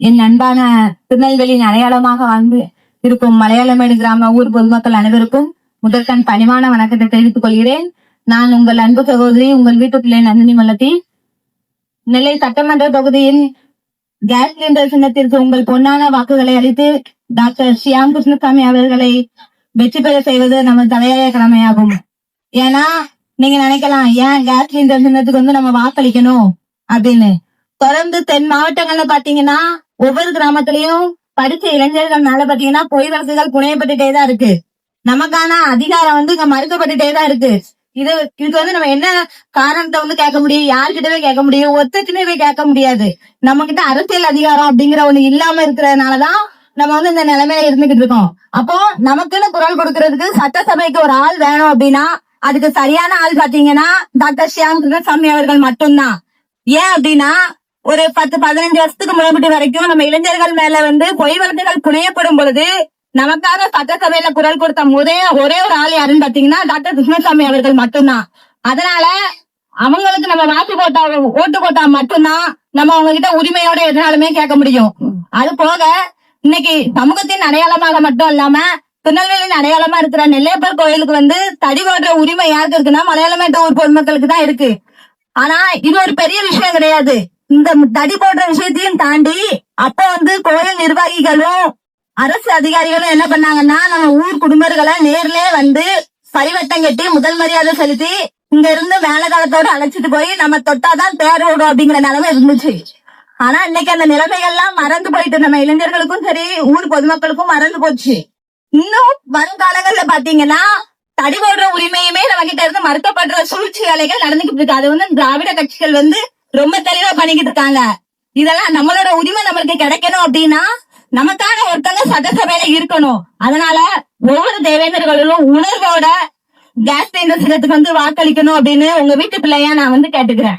என் அன்பான திருநெல்வேலியின் அடையாளமாக வாழ்ந்து இருக்கும் மலையாளமேடு கிராம ஊர் பொதுமக்கள் அனைவருக்கும் முதற்கண் பணிவான வணக்கத்தை தெரிவித்துக் கொள்கிறேன். நான் உங்கள் அன்பு சகோதரி, உங்கள் வீட்டு பிள்ளை நந்தினி மல்லத்தி. நெல்லை சட்டமன்ற தொகுதியில் கேஸ் சிலிண்டர் சின்னத்திற்கு உங்கள் பொன்னான வாக்குகளை அளித்து டாக்டர் ஷியாம் கிருஷ்ணசாமி அவர்களை வெற்றி பெற செய்வது நமது தலையாய கடமையாகும். ஏன்னா நீங்க நினைக்கலாம், ஏன் கேஸ் சிலிண்டர் சின்னத்துக்கு நம்ம வாக்களிக்கணும் அப்படின்னு. தொடர்ந்து தென் மாவட்டங்கள்ல பாத்தீங்கன்னா ஒவ்வொரு கிராமத்திலயும் படிச்ச இளைஞர்கள்னால பாத்தீங்கன்னா பொய் வழக்குகள் புனையப்பட்டுட்டே தான் இருக்கு. நமக்கான அதிகாரம் இங்க மறுக்கப்பட்டுட்டே தான் இருக்கு. இதுக்கு நம்ம என்ன காரணத்தை கேட்க முடியும்? யாருக்கிட்டவே கேட்க முடியும்? ஒத்தத்தினவே கேட்க முடியாது. நம்ம கிட்ட அரசியல் அதிகாரம் அப்படிங்கிற ஒண்ணு இல்லாம இருக்கிறதுனாலதான் நம்ம இந்த நிலைமையில இருந்துகிட்டு இருக்கோம். அப்போ நமக்குன்னு குரல் கொடுக்கறதுக்கு சட்டசபைக்கு ஒரு ஆள் வேணும் அப்படின்னா அதுக்கு சரியான ஆள் பாத்தீங்கன்னா டாக்டர் ஷியாம் கிருஷ்ணசாமி அவர்கள் மட்டும்தான். ஏன் அப்படின்னா ஒரு 10-15 வருஷத்துக்கு முன்னாடி வரைக்கும் நம்ம இளைஞர்கள் மேல பொய் வழக்குகள் புனையப்படும் பொழுது நமக்காக சட்டசபையில குரல் கொடுத்த ஒரே ஒரு ஆள் யாருன்னு பாத்தீங்கன்னா டாக்டர் கிருஷ்ணசாமி அவர்கள் மட்டும்தான். அதனால அவங்களுக்கு நம்ம ஓட்டு போட்டா மட்டும்தான் நம்ம அவங்க கிட்ட உரிமையோட எதனாலுமே கேட்க முடியும். அது போக இன்னைக்கு சமூகத்தின் அடையாளமாக மட்டும் இல்லாம திருநெல்வேலியின் அடையாளமா இருக்கிற நெல்லையப்பர் கோயிலுக்கு தடி ஓடுற உரிமை யாருக்கு இருக்குன்னா மலையாளமேட்டு ஊர் பொதுமக்களுக்கு தான் இருக்கு. ஆனா இது ஒரு பெரிய விஷயம் கிடையாது. இந்த தடி போடுற விஷயத்தையும் தாண்டி அப்ப கோயில் நிர்வாகிகளும் அரசு அதிகாரிகளும் என்ன பண்ணாங்கன்னா நம்ம ஊர் குடும்பங்களை நேர்லயே பரிவட்டம் கட்டி முதல் மரியாதை செலுத்தி இங்க இருந்து மேலகாலத்தோடு அழைச்சிட்டு போய் நம்ம தொட்டாதான் தேர் ஓடும் அப்படிங்கிற நிலைமை இருந்துச்சு. ஆனா இன்னைக்கு அந்த நிலைமைகள்லாம் மறந்து போயிட்டு நம்ம இளைஞர்களுக்கும் சரி ஊர் பொதுமக்களுக்கும் மறந்து போச்சு. இன்னும் வருங்காலங்கள்ல பாத்தீங்கன்னா தடி போடுற உரிமையுமே நம்ம கிட்ட இருந்து மறுக்கப்படுற சூழ்ச்சி வேலைகள் நடந்துகிட்டு இருக்கு. அது திராவிட கட்சிகள் ரொம்ப தெளிவா பண்ணிக்கிட்டு இருக்காங்க. இதெல்லாம் நம்மளோட உரிமை நம்மளுக்கு கிடைக்கணும் அப்படின்னா நமக்கான ஒருத்தங்க சட்டசபையில இருக்கணும். அதனால ஒவ்வொரு தேவேந்தர்களும் உணர்வோட கேஸ் சிலிண்டர் சின்னத்துக்கு வாக்களிக்கணும் அப்படின்னு உங்க வீட்டு பிள்ளையா நான் கேட்டுக்கிறேன்.